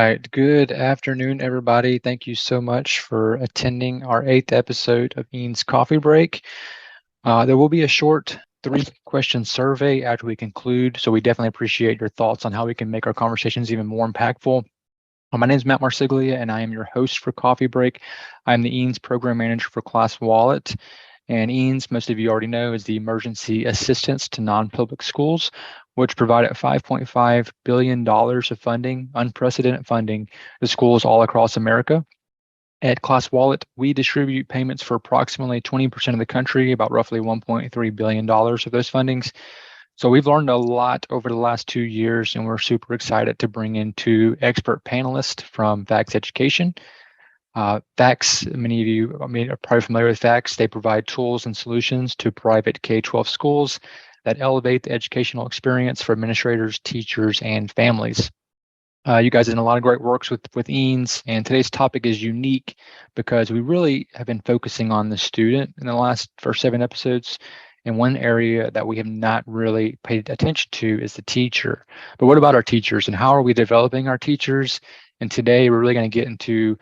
right. Good afternoon, everybody. Thank you so much for attending our 8th episode of EANS Coffee Break. There will be a short 3-question survey after we conclude, so we definitely appreciate your thoughts on how we can make our conversations even more impactful. My name is Matt Marsiglia, and I am your host for Coffee Break. I'm the EANS Program Manager for ClassWallet. And EANS, most of you already know, is the Emergency Assistance to Non-Public Schools, which provided $5.5 billion of funding, unprecedented funding, to schools all across America. At ClassWallet, we distribute payments for approximately 20% of the country, about roughly $1.3 billion of those fundings. So we've learned a lot over the last 2 years, and we're super excited to bring in 2 expert panelists from FACS Education. FACS, many of you are probably familiar with FACS. They provide tools and solutions to private K-12 schools that elevate the educational experience for administrators, teachers, and families. You guys have done a lot of great works with EANS, and today's topic is unique because we really have been focusing on the student in the first 7 episodes. And one area that we have not really paid attention to is the teacher. But what about our teachers, and how are we developing our teachers? And today we're really going to get into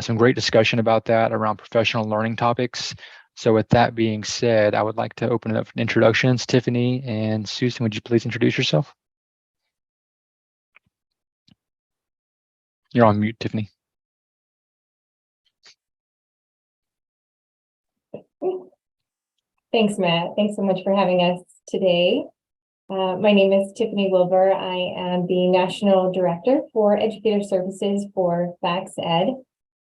some great discussion about that around professional learning topics. So with that being said, I would like to open it up for introductions. Tiffany and Susan, would you please introduce yourself? You're on mute, Tiffany. Thanks, Matt. Thanks so much for having us today. My name is Tiffany Wilbur. I am the National Director for Educator Services for FACS Ed.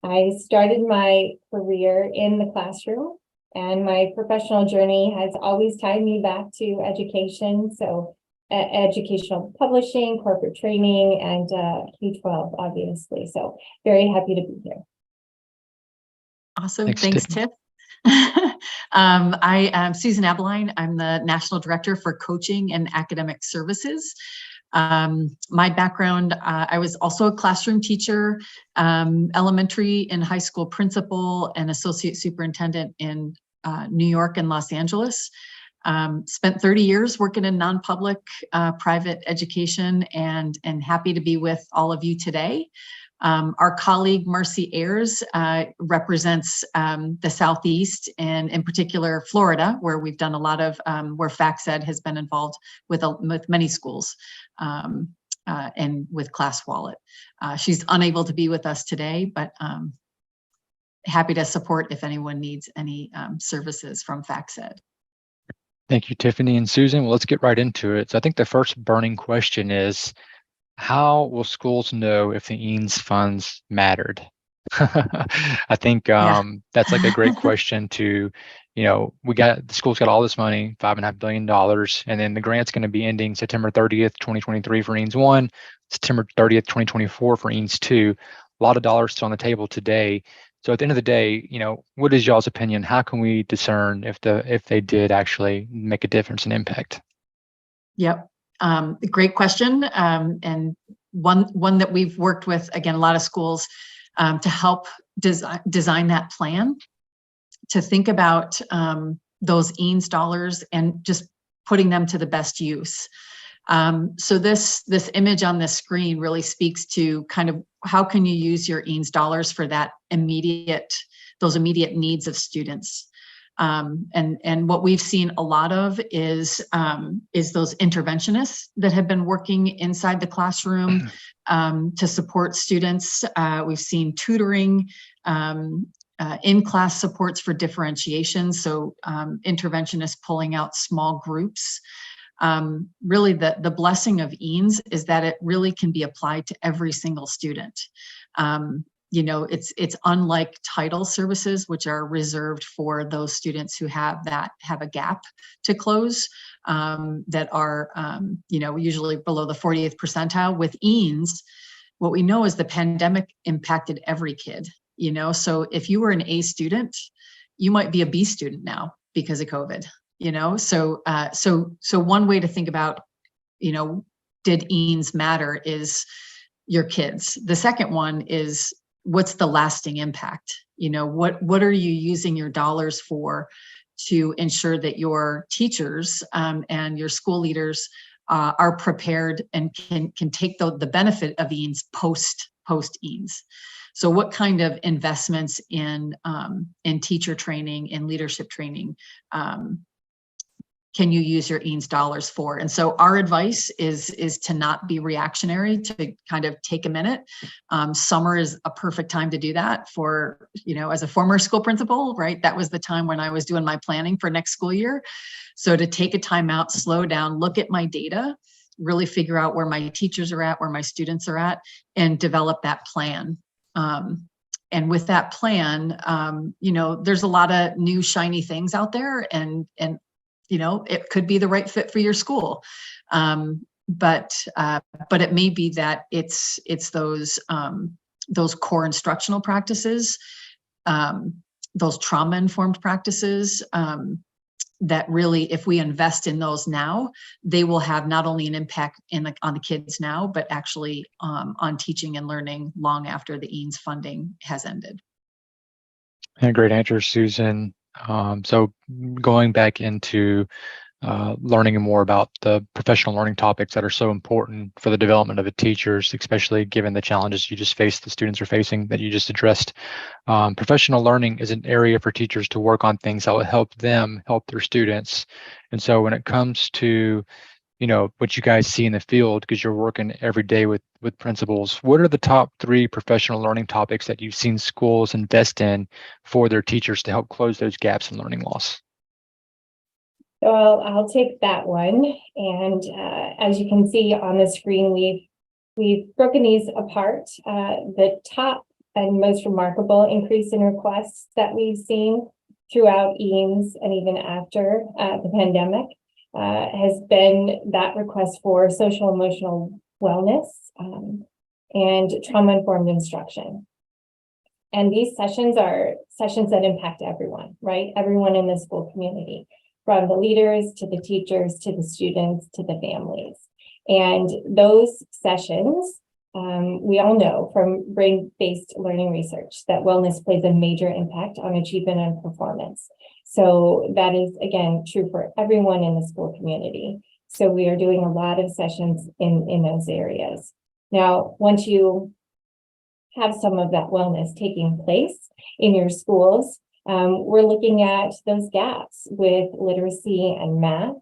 I started my career in the classroom, and my professional journey has always tied me back to education. So educational publishing, corporate training, and K-12, obviously. So very happy to be here. Awesome. Thanks, Tiff. I am Susan Abeline. I'm the National Director for Coaching and Academic Services. My background, I was also a classroom teacher, elementary and high school principal, and associate superintendent in New York and Los Angeles. Spent 30 years working in non-public private education, and happy to be with all of you today. Our colleague Marcy Ayers represents the Southeast, and in particular Florida, where we've done a lot of where FACS Ed has been involved with many schools and with ClassWallet. She's unable to be with us today, but happy to support if anyone needs any services from FACS Ed. Thank you, Tiffany and Susan. Well, let's get right into it. So I think the first burning question is, how will schools know if the EANS funds mattered? I think that's like a great question to, the school's got all this money, $5.5 billion, and then the grant's going to be ending September 30th, 2023 for EANS 1, September 30th, 2024 for EANS 2. A lot of dollars still on the table today. So at the end of the day, what is y'all's opinion? How can we discern if they did actually make a difference and impact? Yep. Great question. And one that we've worked with, again, a lot of schools to help design that plan, to think about those EANS dollars and just putting them to the best use. So this image on this screen really speaks to kind of how can you use your EANS dollars for those immediate needs of students. And what we've seen a lot of is those interventionists that have been working inside the classroom to support students. We've seen tutoring, in-class supports for differentiation. So interventionists pulling out small groups. Really the blessing of EANS is that it really can be applied to every single student. It's unlike title services, which are reserved for those students who have a gap to close, that are, usually below the 40th percentile. With EANS, what we know is the pandemic impacted every kid, so if you were an A student, you might be a B student now because of COVID, so one way to think about, did EANS matter is your kids. The second one is, what's the lasting impact? What are you using your dollars for to ensure that your teachers and your school leaders are prepared and can take the benefit of EANS post post EANS. So what kind of investments in teacher training, in leadership training, can you use your EANS dollars for? And so our advice is to not be reactionary, to kind of take a minute. Summer is a perfect time to do that. For, as a former school principal, right? That was the time when I was doing my planning for next school year. So to take a time out, slow down, look at my data, really figure out where my teachers are at, where my students are at, and develop that plan. And with that plan, there's a lot of new shiny things out there, and it could be the right fit for your school. But it may be that it's those core instructional practices, those trauma-informed practices, that really, if we invest in those now, they will have not only an impact on the kids now, but actually on teaching and learning long after the EANS funding has ended. And great answer, Susan. So going back into learning more about the professional learning topics that are so important for the development of the teachers, especially given the challenges you just faced, the students are facing that you just addressed. Professional learning is an area for teachers to work on things that will help them help their students. And so when it comes to what you guys see in the field, because you're working every day with principals, what are the top 3 professional learning topics that you've seen schools invest in for their teachers to help close those gaps in learning loss? So I'll take that one. And as you can see on the screen, we've broken these apart. The top and most remarkable increase in requests that we've seen throughout EANS and even after the pandemic has been that request for social emotional wellness and trauma-informed instruction. And these sessions are sessions that impact everyone, right? Everyone in the school community, from the leaders to the teachers to the students to the families. And those sessions, we all know from brain-based learning research that wellness plays a major impact on achievement and performance. So that is, again, true for everyone in the school community. So we are doing a lot of sessions in those areas. Now, once you have some of that wellness taking place in your schools, we're looking at those gaps with literacy and math,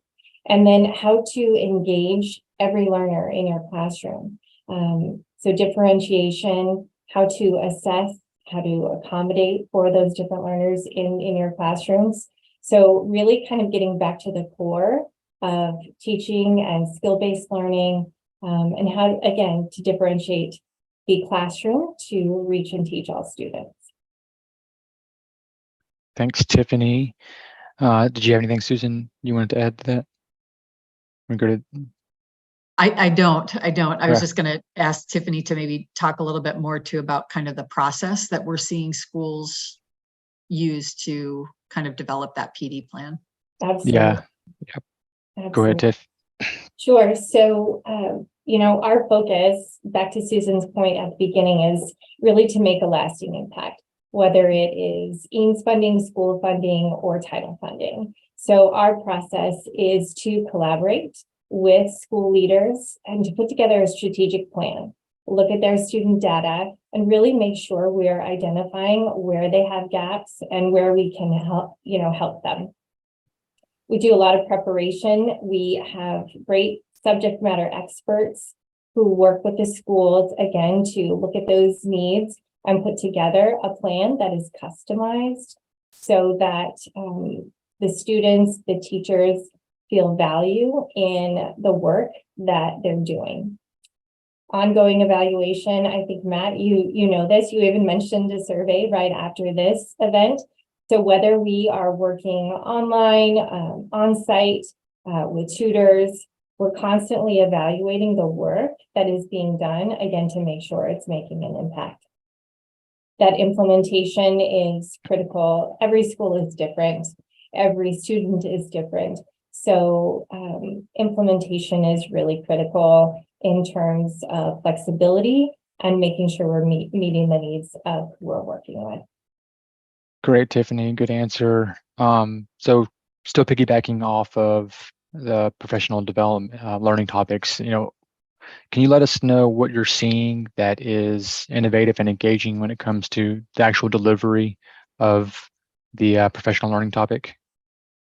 and then how to engage every learner in your classroom. So differentiation, how to assess, how to accommodate for those different learners in your classrooms. So really kind of getting back to the core of teaching and skill-based learning, and how, again, to differentiate the classroom to reach and teach all students. Thanks, Tiffany. Did you have anything, Susan, you wanted to add to that? We're good. I don't. I was Yeah. just going to ask Tiffany to maybe talk a little bit more too about kind of the process that we're seeing schools use to kind of develop that PD plan. Absolutely. Yeah. Yep. Absolutely. Go ahead, Tiff. Sure. So, our focus, back to Susan's point at the beginning, is really to make a lasting impact, whether it is EANS funding, school funding, or title funding. So our process is to collaborate with school leaders and to put together a strategic plan, look at their student data, and really make sure we're identifying where they have gaps and where we can help them. We do a lot of preparation. We have great subject matter experts who work with the schools, again, to look at those needs and put together a plan that is customized so that the students, the teachers feel value in the work that they're doing. Ongoing evaluation, I think, Matt, you know this, you even mentioned a survey right after this event. So whether we are working online, on-site, with tutors, we're constantly evaluating the work that is being done, again, to make sure it's making an impact. That implementation is critical. Every school is different. Every student is different. So implementation is really critical in terms of flexibility and making sure we're meeting the needs of who we're working with. Great, Tiffany. Good answer. So still piggybacking off of the professional development learning topics, Can you let us know what you're seeing that is innovative and engaging when it comes to the actual delivery of the professional learning topic?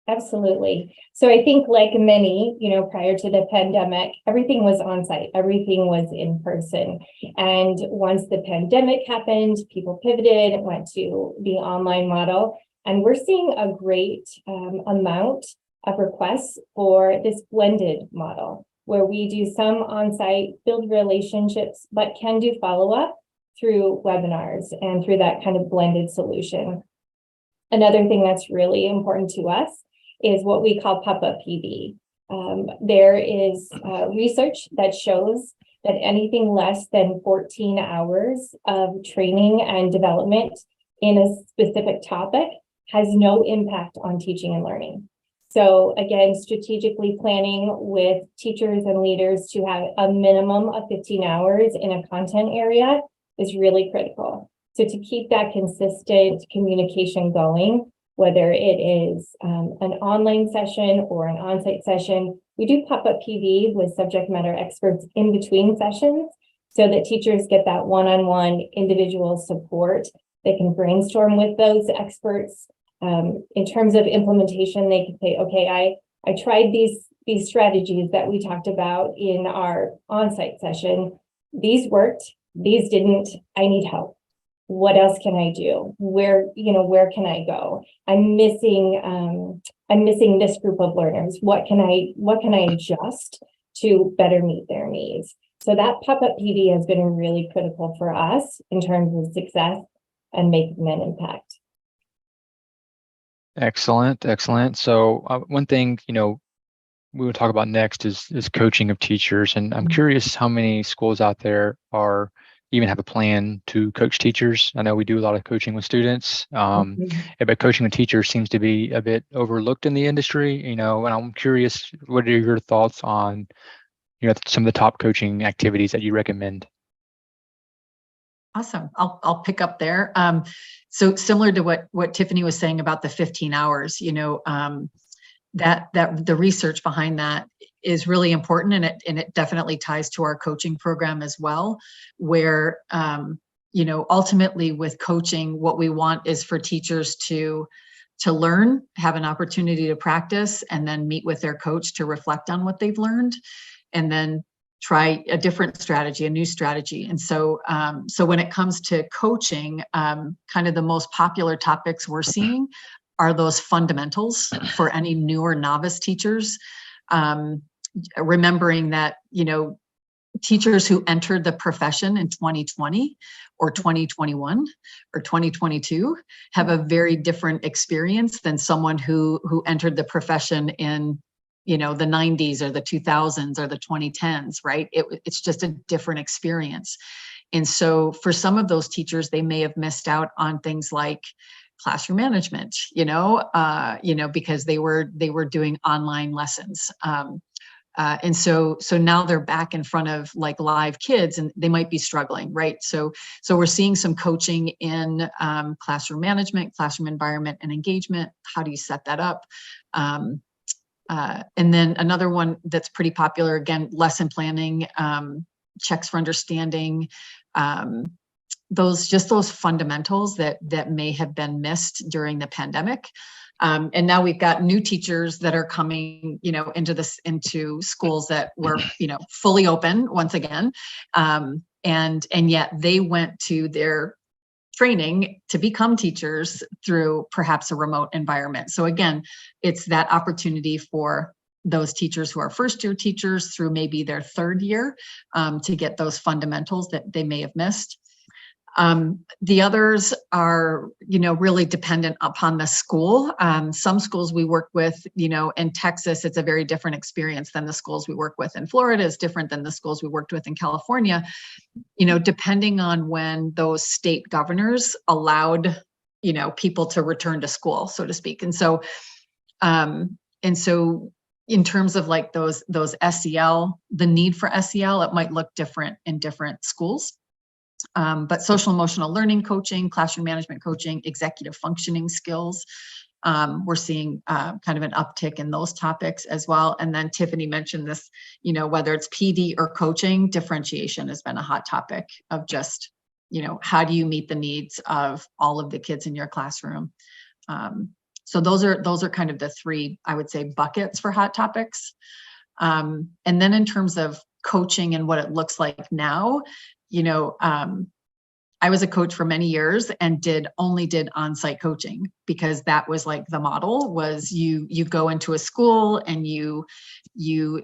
Absolutely. So I think like many, prior to the pandemic, everything was on site, everything was in person. And once the pandemic happened, people pivoted and went to the online model. And we're seeing a great amount of requests for this blended model, where we do some on-site, build relationships, but can do follow-up through webinars and through that kind of blended solution. Another thing that's really important to us is what we call pop-up PD. There is research that shows that anything less than 14 hours of training and development in a specific topic has no impact on teaching and learning. So again, strategically planning with teachers and leaders to have a minimum of 15 hours in a content area is really critical. So to keep that consistent communication going, whether it is an online session or an on-site session, we do pop-up PD with subject matter experts in between sessions so that teachers get that one-on-one individual support. They can brainstorm with those experts. In terms of implementation, they can say, okay, I tried these strategies that we talked about in our on-site session. These worked, these didn't, I need help. What else can I do? Where can I go? I'm missing this group of learners. What can I adjust to better meet their needs? So that pop-up PD has been really critical for us in terms of success and making an impact. Excellent, excellent. So one thing, we will talk about next is coaching of teachers. And I'm curious how many schools out there even have a plan to coach teachers. I know we do a lot of coaching with students, but coaching with teachers seems to be a bit overlooked in the industry, and I'm curious, what are your thoughts on, some of the top coaching activities that you recommend? Awesome. I'll pick up there. So similar to what Tiffany was saying about the 15 hours, that the research behind that is really important, and it definitely ties to our coaching program as well, where ultimately with coaching, what we want is for teachers to learn, have an opportunity to practice, and then meet with their coach to reflect on what they've learned, and then try a different strategy, a new strategy. And so when it comes to coaching, kind of the most popular topics we're seeing are those fundamentals for any new or novice teachers. Remembering that, teachers who entered the profession in 2020 or 2021 or 2022 have a very different experience than someone who entered the profession in, the 90s or the 2000s or the 2010s, right? It's just a different experience. And so for some of those teachers, they may have missed out on things like classroom management, because they were doing online lessons. And so now they're back in front of like live kids, and they might be struggling, right? So we're seeing some coaching in classroom management, classroom environment, and engagement. How do you set that up? And then another one that's pretty popular, again, lesson planning, checks for understanding, those fundamentals that may have been missed during the pandemic. And now we've got new teachers that are coming, into schools that were, fully open once again. And yet they went to their training to become teachers through perhaps a remote environment. So again, it's that opportunity for those teachers who are first-year teachers through maybe their third year to get those fundamentals that they may have missed. The others are, really dependent upon the school. Some schools we work with, in Texas, it's a very different experience than the schools we work with in Florida. Is different than the schools we worked with in California, depending on when those state governors allowed, people to return to school, so to speak. And so in terms of like those SEL, the need for SEL, it might look different in different schools. But social emotional learning coaching, classroom management coaching, executive functioning skills, we're seeing kind of an uptick in those topics as well. And then Tiffany mentioned this, whether it's PD or coaching, differentiation has been a hot topic of just, how do you meet the needs of all of the kids in your classroom? So those are kind of the three, I would say, buckets for hot topics. And then in terms of coaching and what it looks like now, I was a coach for many years and only did on-site coaching, because that was like the model was you go into a school and you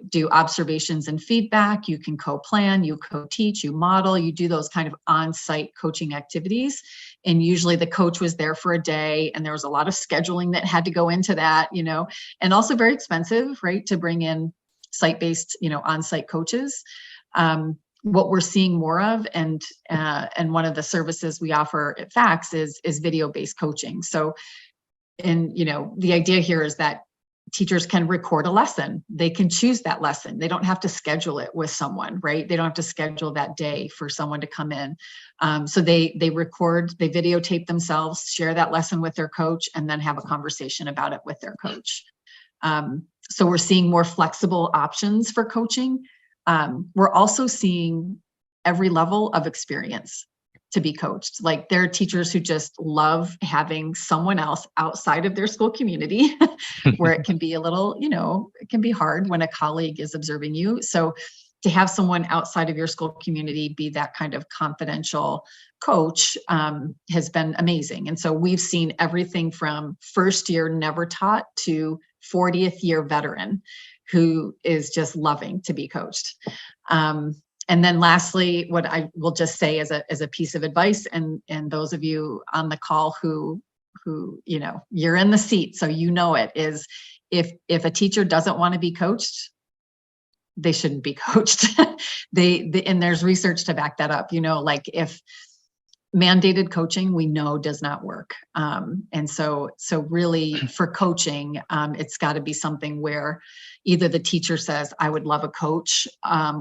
do observations and feedback, you can co-plan, you co-teach, you model, you do those kind of on-site coaching activities. And usually the coach was there for a day, and there was a lot of scheduling that had to go into that, and also very expensive, right, to bring in site-based, on-site coaches. What we're seeing more of, and one of the services we offer at FACS is video-based coaching. So, the idea here is that teachers can record a lesson. They can choose that lesson. They don't have to schedule it with someone, right? They don't have to schedule that day for someone to come in. So they record, they videotape themselves, share that lesson with their coach, and then have a conversation about it with their coach. So we're seeing more flexible options for coaching. We're also seeing every level of experience to be coached. Like, there are teachers who just love having someone else outside of their school community where it can be a little, it can be hard when a colleague is observing you. So to have someone outside of your school community be that kind of confidential coach has been amazing. And so we've seen everything from first year never taught to 40th year veteran who is just loving to be coached. And then lastly, what I will just say as a piece of advice, and those of you on the call who you're in the seat, so it, is if a teacher doesn't want to be coached, they shouldn't be coached. And there's research to back that up. Like, if mandated coaching, we know does not work. And so really for coaching, it's got to be something where either the teacher says, I would love a coach,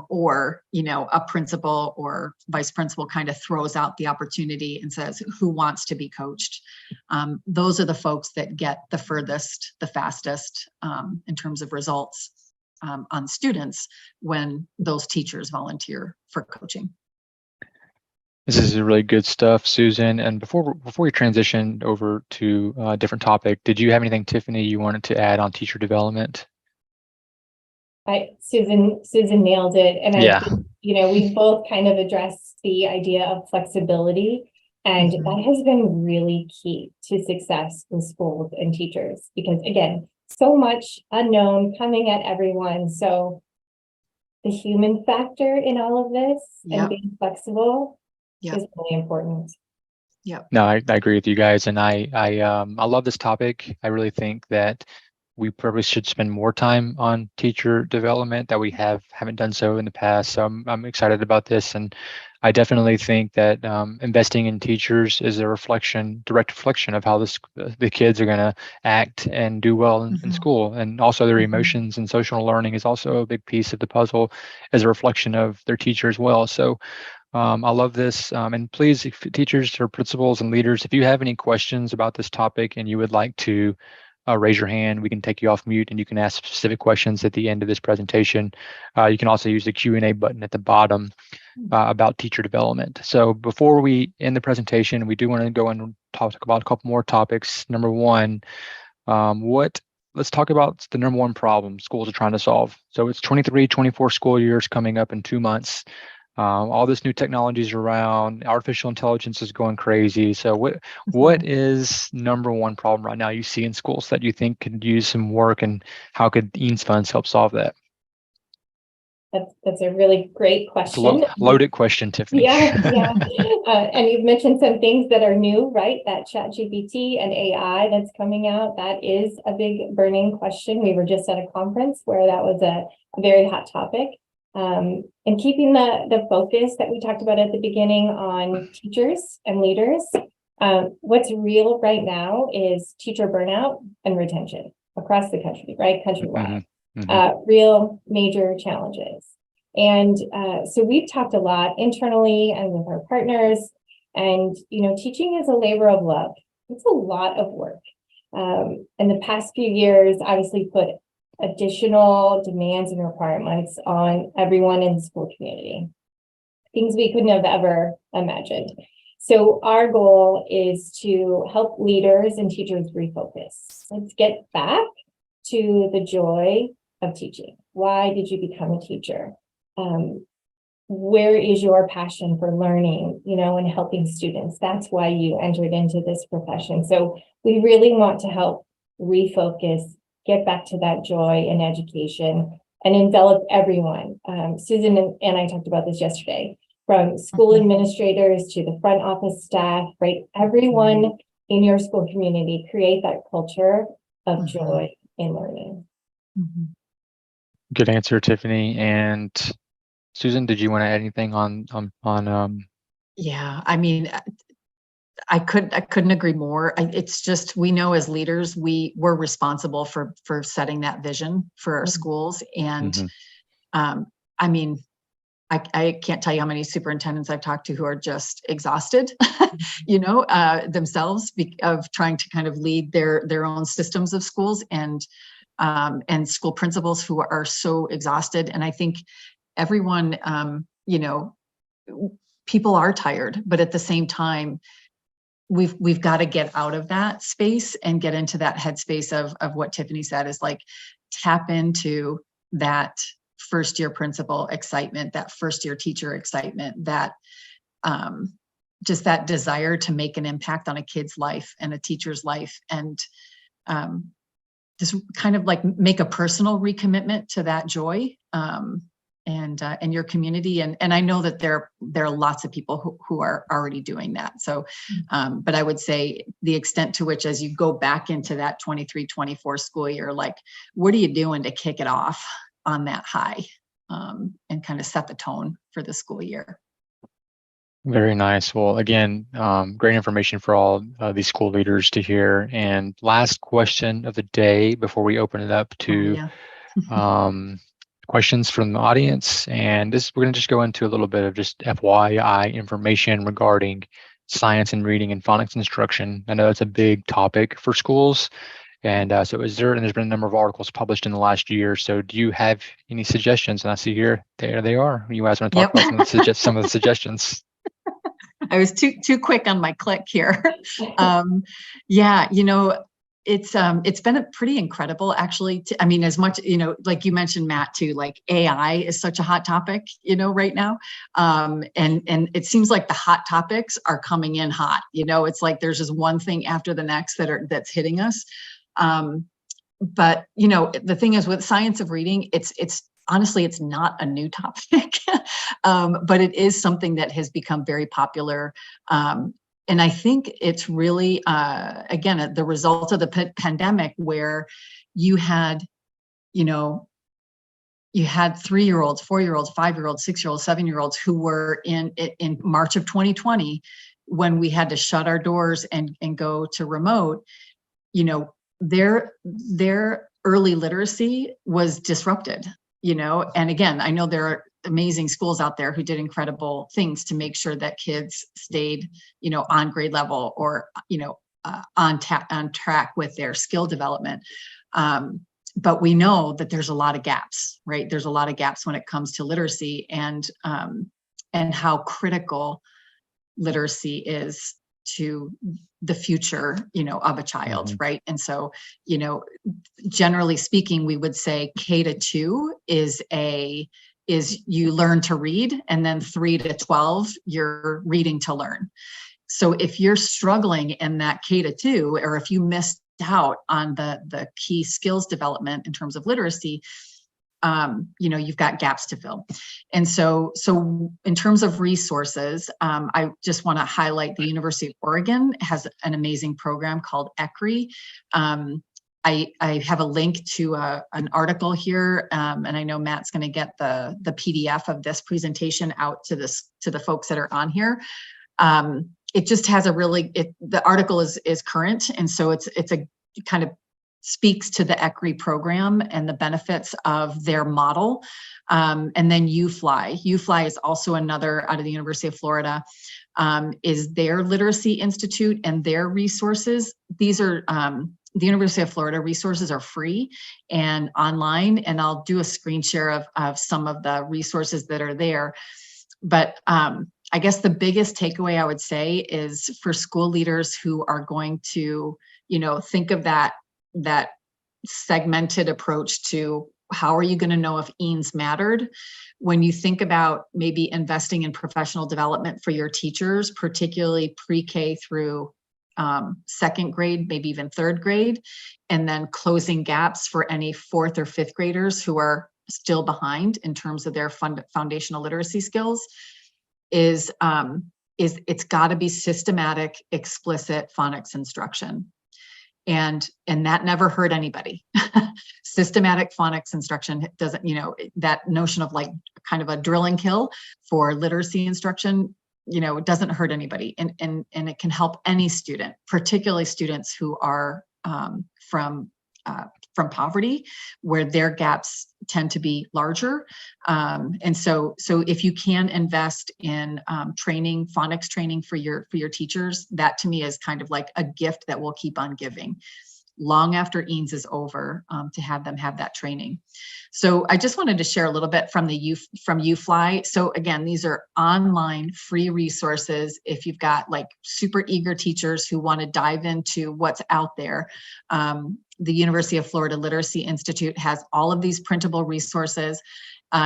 or, a principal or vice principal kind of throws out the opportunity and says, who wants to be coached? Those are the folks that get the furthest, the fastest, in terms of results on students when those teachers volunteer for coaching. This is really good stuff, Susan. And before we transition over to a different topic, did you have anything, Tiffany, you wanted to add on teacher development? Susan nailed it. And Yeah. I think, we both kind of addressed the idea of flexibility, and that has been really key to success with schools and teachers, because again, so much unknown coming at everyone. So the human factor in all of this and being flexible is really important. Yeah. No, I agree with you guys, and I love this topic. I really think that we probably should spend more time on teacher development, that we haven't done so in the past. So I'm excited about this, and I definitely think that investing in teachers is a direct reflection of how the kids are going to act and do well in school, and also their emotions and social learning is also a big piece of the puzzle as a reflection of their teacher as well. So I love this. And please, if teachers or principals and leaders, if you have any questions about this topic and you would like to raise your hand, we can take you off mute and you can ask specific questions at the end of this presentation. You can also use the Q&A button at the bottom about teacher development. So before we end the presentation, we do want to go and talk about a couple more topics. Number one, let's talk about the number one problem schools are trying to solve. So it's 23-24 school years coming up in 2 months. All this new technologies around, artificial intelligence is going crazy. So what is number one problem right now you see in schools that you think could use some work, and how could EANS funds help solve that? That's a really great question. It's a loaded question, Tiffany. Yeah. And you've mentioned some things that are new, right? That ChatGPT and AI that's coming out, that is a big burning question. We were just at a conference where that was a very hot topic. And keeping the focus that we talked about at the beginning on teachers and leaders. What's real right now is teacher burnout and retention across the country, right? Countrywide. Real major challenges. And so we've talked a lot internally and with our partners, and teaching is a labor of love. It's a lot of work. In the past few years, obviously put additional demands and requirements on everyone in the school community, things we couldn't have ever imagined. So our goal is to help leaders and teachers refocus. Let's get back to the joy of teaching. Why did you become a teacher? Where is your passion for learning, and helping students? That's why you entered into this profession. So we really want to help refocus, get back to that joy in education, and envelop everyone. Susan and I talked about this yesterday, from school administrators to the front office staff, right? Everyone in your school community, create that culture of joy in learning. Good answer, Tiffany. And Susan, did you want to add anything on? Yeah, I mean, I couldn't agree more. It's just, we know as leaders, we're responsible for setting that vision for our schools. And I mean, I can't tell you how many superintendents I've talked to who are just exhausted, themselves of trying to kind of lead their own systems of schools, and school principals who are so exhausted. And I think everyone, people are tired, but at the same time, we've got to get out of that space and get into that headspace of what Tiffany said, is like tap into that first year principal excitement, that first year teacher excitement, that just that desire to make an impact on a kid's life and a teacher's life, and just kind of like make a personal recommitment to that joy and your community. And I know that there are lots of people who are already doing that. So, but I would say the extent to which, as you go back into that 23-24 school year, like, what are you doing to kick it off on that high, and kind of set the tone for the school year? Very nice. Well, again, great information for all these school leaders to hear. And last question of the day before we open it up to questions from the audience. And we're going to just go into a little bit of just FYI information regarding science and reading and phonics instruction. I know it's a big topic for schools. And so there's been a number of articles published in the last year. So do you have any suggestions? And I see here, there they are. You guys want to talk about some of the suggestions? I was too quick on my click here. It's been pretty incredible, actually. As much, like you mentioned, Matt, too, like AI is such a hot topic, right now. And it seems like the hot topics are coming in hot. It's like there's just one thing after the next that's hitting us. But the thing is, with science of reading, it's honestly, it's not a new topic, but it is something that has become very popular. And I think it's really, again, the result of the pandemic, where you had 3-year-olds, 4-year-olds, 5-year-olds, 6-year-olds, 7-year-olds who were in March of 2020, when we had to shut our doors and go to remote, their early literacy was disrupted. And again, I know there are amazing schools out there who did incredible things to make sure that kids stayed, on grade level or, on track with their skill development. But we know that there's a lot of gaps, right? There's a lot of gaps when it comes to literacy and how critical literacy is to the future, of a child, right? And so, generally speaking, we would say K-2 is you learn to read, and then 3-12, you're reading to learn. So if you're struggling in that K-2, or if you missed out on the key skills development in terms of literacy, you've got gaps to fill. And so in terms of resources, I just want to highlight the University of Oregon has an amazing program called ECRI. I have a link to an article here, and I know Matt's going to get the PDF of this presentation out to the folks that are on here. It just has the article is current, and so it's a kind of speaks to the ECRI program and the benefits of their model. And then UFly is also another out of the University of Florida, is their literacy institute and their resources. These are the University of Florida resources are free and online, and I'll do a screen share of some of the resources that are there. But I guess the biggest takeaway I would say is for school leaders who are going to, think of that segmented approach to how are you going to know if EANS mattered? When you think about maybe investing in professional development for your teachers, particularly pre-K through second grade, maybe even third grade, and then closing gaps for any fourth or fifth graders who are still behind in terms of their foundational literacy skills, is it's got to be systematic, explicit phonics instruction. And that never hurt anybody. Systematic phonics instruction doesn't, that notion of like kind of a drill and kill for literacy instruction, it doesn't hurt anybody. And it can help any student, particularly students who are from poverty, where their gaps tend to be larger. And so if you can invest in training, phonics training for your teachers, that to me is kind of like a gift that will keep on giving long after EANS is over, to have them have that training. So I just wanted to share a little bit from UFly. So again, these are online free resources. If you've got like super eager teachers who want to dive into what's out there, the University of Florida Literacy Institute has all of these printable resources.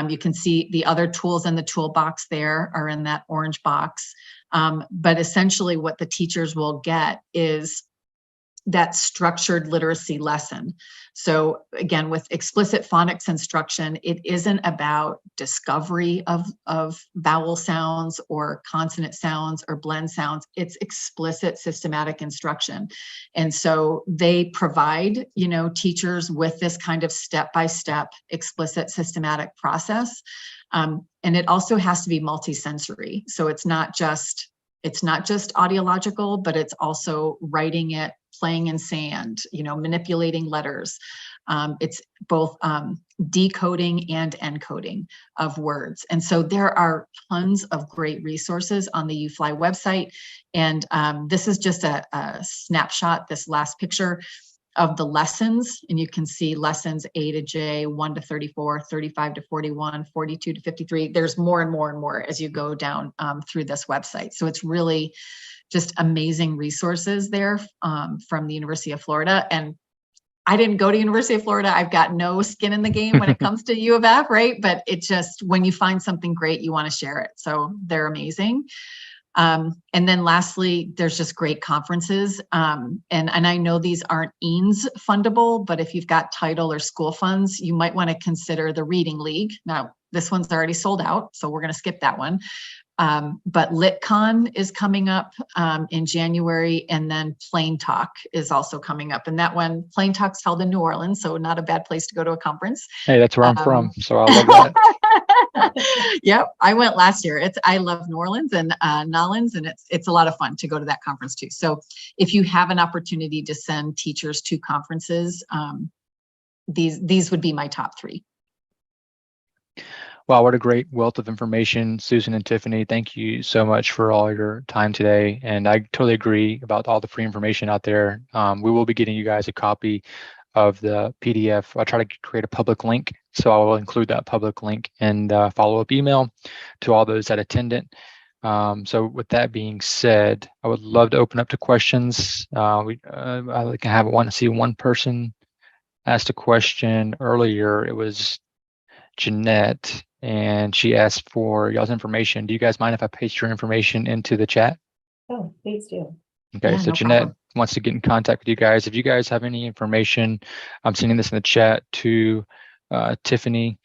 You can see the other tools in the toolbox there are in that orange box. But essentially what the teachers will get is that structured literacy lesson. So again, with explicit phonics instruction, it isn't about discovery of vowel sounds or consonant sounds or blend sounds. It's explicit systematic instruction. And so they provide, teachers with this kind of step-by-step explicit systematic process. And it also has to be multisensory. So it's not just audiological, but it's also writing it, playing in sand, manipulating letters. It's both decoding and encoding of words. And so there are tons of great resources on the UFly website. And this is just a snapshot, this last picture of the lessons. And you can see lessons A to J, 1 to 34, 35 to 41, 42 to 53. There's more and more and more as you go down through this website. So it's really just amazing resources there from the University of Florida. And I didn't go to University of Florida. I've got no skin in the game when it comes to U of F, right? But it just, when you find something great, you want to share it. So they're amazing. And then lastly, there's just great conferences. And I know these aren't EANS fundable, but if you've got title or school funds, you might want to consider the Reading League. Now, this one's already sold out, so we're going to skip that one. But LitCon is coming up in January, and then Plain Talk is also coming up. And that one, Plain Talk's held in New Orleans, so not a bad place to go to a conference. Hey, that's where I'm from, so I love that. Yep, I went last year. I love New Orleans and Nolens, and it's a lot of fun to go to that conference too. So if you have an opportunity to send teachers to conferences, these would be my top 3. Wow, what a great wealth of information, Susan and Tiffany. Thank you so much for all your time today. And I totally agree about all the free information out there. We will be getting you guys a copy of the PDF. I'll try to create a public link, so I will include that public link and follow-up email to all those that attended. So with that being said, I would love to open up to questions. I can see one person asked a question earlier. It was Jeanette, and she asked for y'all's information. Do you guys mind if I paste your information into the chat? Oh, please do. Okay, Yeah, so no Jeanette problem. wants to get in contact with you guys. If you guys have any information, I'm sending this in the chat to Tiffany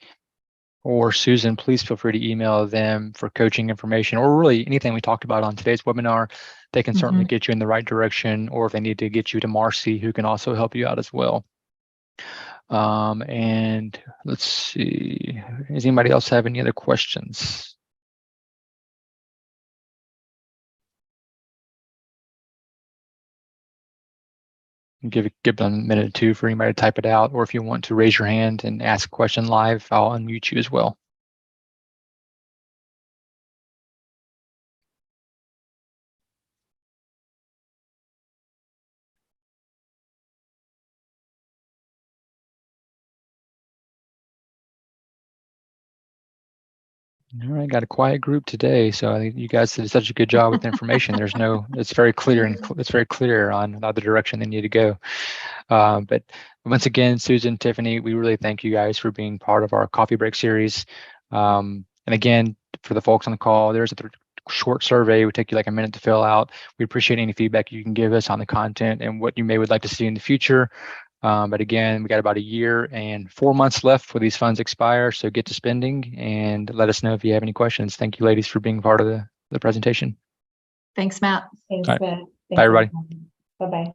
or Susan. Please feel free to email them for coaching information, or really anything we talked about on today's webinar. They can certainly get you in the right direction, or if they need to get you to Marcy, who can also help you out as well. And let's see, does anybody else have any other questions? Give them a minute or two for anybody to type it out, or if you want to raise your hand and ask a question live, I'll unmute you as well. All right, got a quiet group today, so I think you guys did such a good job with the information. It's very clear and it's very clear on the direction they need to go. But once again, Susan, Tiffany, we really thank you guys for being part of our coffee break series. And again, for the folks on the call, there's a short survey. It would take you like a minute to fill out. We appreciate any feedback you can give us on the content and what you would like to see in the future. But again, we got about a year and 4 months left before these funds expire. So get to spending and let us know if you have any questions. Thank you, ladies, for being part of the presentation. Thanks, Matt. Thanks, All right. Matt. Bye, everybody. Bye-bye.